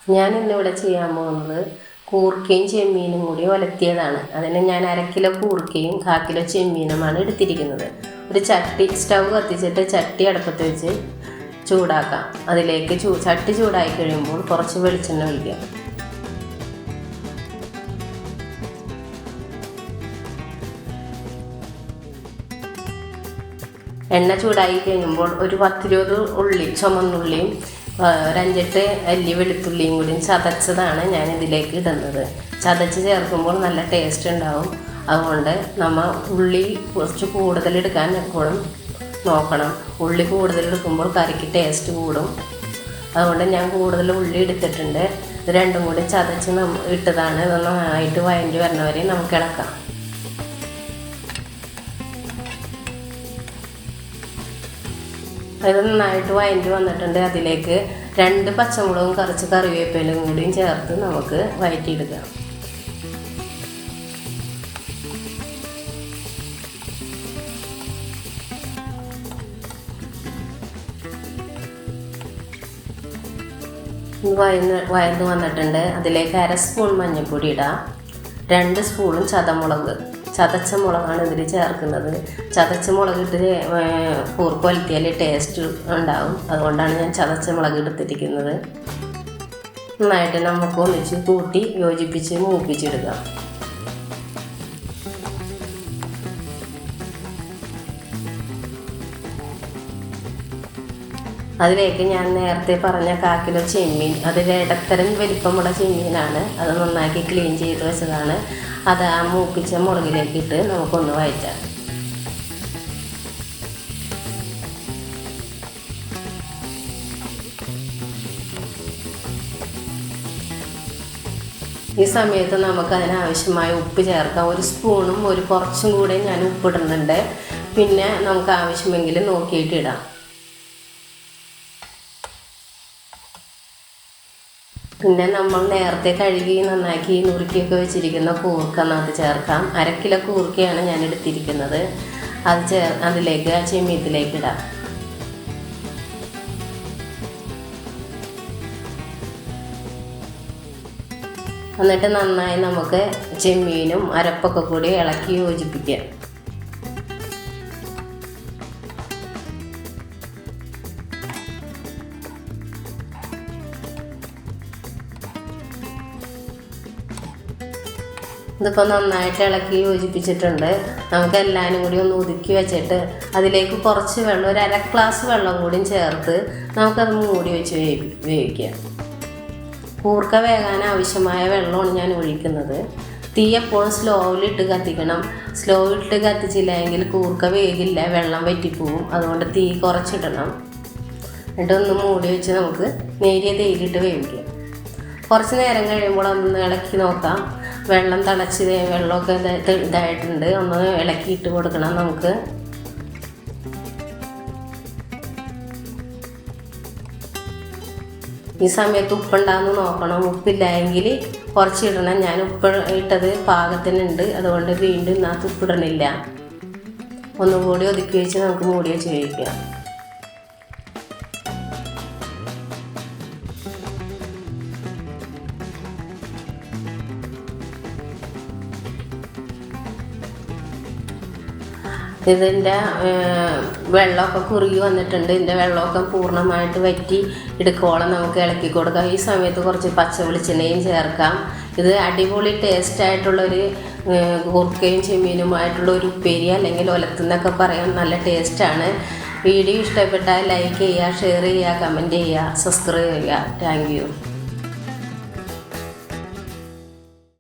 ഞാൻ ഇന്നിവിടെ ചെയ്യാൻ പോകുന്നത് കൂർക്കയും ചെമ്മീനും കൂടി ഒലത്തിയതാണ്. അതിന് ഞാൻ 1/2 കിലോ കൂർക്കയും 1/4 കിലോ ചെമ്മീനുമാണ് എടുത്തിരിക്കുന്നത്. ഒരു സ്റ്റൗ കത്തിച്ചിട്ട് ചട്ടി അടുപ്പത്ത് വെച്ച് ചൂടാക്കാം. അതിലേക്ക് ചട്ടി ചൂടായി കഴിയുമ്പോൾ കുറച്ച് വെളിച്ചെണ്ണ ഒഴിക്കാം. എണ്ണ ചൂടായി കഴിയുമ്പോൾ ഒരു 10-20 ഉള്ളി, ചുമന്നുള്ളിയും 5-8 അല്ലി വെളുത്തുള്ളിയും കൂടി ചതച്ചതാണ് ഞാൻ ഇതിലേക്ക് ഇടുന്നത്. ചതച്ച് ചേർക്കുമ്പോൾ നല്ല ടേസ്റ്റ് ഉണ്ടാവും. അതുകൊണ്ട് നമ്മൾ ഉള്ളി കുറച്ച് കൂടുതൽ എടുക്കാൻ എപ്പോഴും നോക്കണം. ഉള്ളി കൂടുതൽ എടുക്കുമ്പോൾ കറിക്ക് ടേസ്റ്റ് കൂടും. അതുകൊണ്ട് ഞാൻ കൂടുതൽ ഉള്ളി എടുത്തിട്ടുണ്ട്. ഇത് രണ്ടും കൂടി ചതച്ച് ഇട്ടതാണ്. ഇത് നന്നായിട്ട് വഴണ്ടി വരുന്നവരെ നമുക്ക് ഇളക്കാം. അത് നന്നായിട്ട് വഴണ്ടി വന്നിട്ടുണ്ട്. അതിലേക്ക് 2 പച്ചമുളകും കുറച്ച് കറിവേപ്പിലയും കൂടിയും ചേർത്ത് നമുക്ക് വഴറ്റിയെടുക്കാം. വഴന്ന് വന്നിട്ടുണ്ട്. അതിലേക്ക് 1/2 സ്പൂൺ മഞ്ഞൾപ്പൊടി ഇടാം. 2 സ്പൂണും ചതച്ച മുളകാണ് ഇതിൽ ചേർക്കുന്നത്. ചതച്ച മുളകിട്ട് കൂർക്ക ഒലത്തിയാൽ ടേസ്റ്റ് ഉണ്ടാവും. അതുകൊണ്ടാണ് ഞാൻ ചതച്ച മുളക് എടുത്തിരിക്കുന്നത്. നന്നായിട്ട് നമുക്ക് ഒന്നിച്ച് കൂട്ടി യോജിപ്പിച്ച് മൂപ്പിച്ചെടുക്കാം. അതിലേക്ക് ഞാൻ നേരത്തെ പറഞ്ഞ 1/4 കിലോ ചെമ്മീൻ, അതിൽ ഇടത്തരം വലിപ്പമുള്ള ചെമ്മീനാണ്. അത് നന്നാക്കി ക്ലീൻ ചെയ്ത് വെച്ചതാണ്. അത് ആ മൂപ്പിച്ച മുളകിലേക്ക് ഇട്ട് നമുക്കൊന്ന് വഴറ്റാം. ഈ സമയത്ത് നമുക്ക് അതിനാവശ്യമായ ഉപ്പ് ചേർക്കാം. 1 സ്പൂണും കുറച്ചും കൂടെ ഞാൻ ഉപ്പിടുന്നുണ്ട്. പിന്നെ നമുക്ക് ആവശ്യമെങ്കിൽ നോക്കിയിട്ട് ഇടാം. പിന്നെ നമ്മൾ നേരത്തെ കഴുകി നന്നാക്കി നുറുക്കിയൊക്കെ വെച്ചിരിക്കുന്ന കൂർക്ക അതിനകത്ത് ചേർക്കാം. 1/2 കിലോ കൂർക്കയാണ് ഞാൻ എടുത്തിരിക്കുന്നത്. അതിലേക്ക് ആ ചെമ്മീത്തിലേക്ക് ഇടാം. എന്നിട്ട് നന്നായി നമുക്ക് ചെമ്മീനും അരപ്പൊക്കെ കൂടി ഇളക്കി യോജിപ്പിക്കാം. ഇതിപ്പോൾ നന്നായിട്ട് ഇളക്കി യോജിപ്പിച്ചിട്ടുണ്ട്. നമുക്ക് എല്ലാവരും കൂടി ഒന്ന് ഒതുക്കി വെച്ചിട്ട് അതിലേക്ക് കുറച്ച് വെള്ളം, 1/2 ഗ്ലാസ് വെള്ളം കൂടിയും ചേർത്ത് നമുക്കത് മൂടി വെച്ച് വേവിക്കാം. കൂർക്ക വേകാൻ ആവശ്യമായ വെള്ളമാണ് ഞാൻ ഒഴിക്കുന്നത്. തീ എപ്പോഴും സ്ലോയിലിട്ട് കത്തിക്കണം. സ്ലോയിലിട്ട് കത്തിച്ചില്ലെങ്കിൽ കൂർക്ക വേഗില്ല, വെള്ളം വറ്റിപ്പോവും. അതുകൊണ്ട് തീ കുറച്ചിടണം. എന്നിട്ടൊന്ന് മൂടി വെച്ച് നമുക്ക് നേരിയ തീയിലിട്ട് വേവിക്കാം. കുറച്ച് നേരം കഴിയുമ്പോൾ ഒന്ന് ഇളക്കി നോക്കാം. വെള്ളം തിളച്ച് വെള്ളമൊക്കെ ഇതായിട്ടുണ്ട്. ഒന്ന് ഇളക്കിയിട്ട് കൊടുക്കണം നമുക്ക്. ഈ സമയത്ത് ഉപ്പുണ്ടാകുന്ന നോക്കണം. ഉപ്പില്ലെങ്കിൽ കുറച്ചിടണം. ഞാൻ ഉപ്പ് ഇട്ടത് പാകത്തിനുണ്ട്. അതുകൊണ്ട് വീണ്ടും ഇതിനകത്ത് ഉപ്പിടണില്ല. ഒന്നുകൂടി ഒതുക്കി വെച്ച് നമുക്ക് മൂടി വെച്ച് വേവിക്കാം. ഇതിൻ്റെ വെള്ളമൊക്കെ കുറുകി വന്നിട്ടുണ്ട്. ഇതിൻ്റെ വെള്ളമൊക്കെ പൂർണ്ണമായിട്ട് വറ്റി എടുക്കോളം നമുക്ക് ഇളക്കി കൊടുക്കാം. ഈ സമയത്ത് കുറച്ച് പച്ച വെളിച്ചെണ്ണയും ചേർക്കാം. ഇത് അടിപൊളി ടേസ്റ്റായിട്ടുള്ളൊരു കൂർക്കയും ചെമ്മീനുമായിട്ടുള്ള ഒരു ഉപ്പേരി അല്ലെങ്കിൽ ഒലത്തുന്നൊക്കെ പറയാൻ നല്ല ടേസ്റ്റാണ്. വീഡിയോ ഇഷ്ടപ്പെട്ടാൽ ലൈക്ക് ചെയ്യുക, ഷെയർ ചെയ്യുക, കമൻറ്റ് ചെയ്യുക, സബ്സ്ക്രൈബ് ചെയ്യുക. Thank you.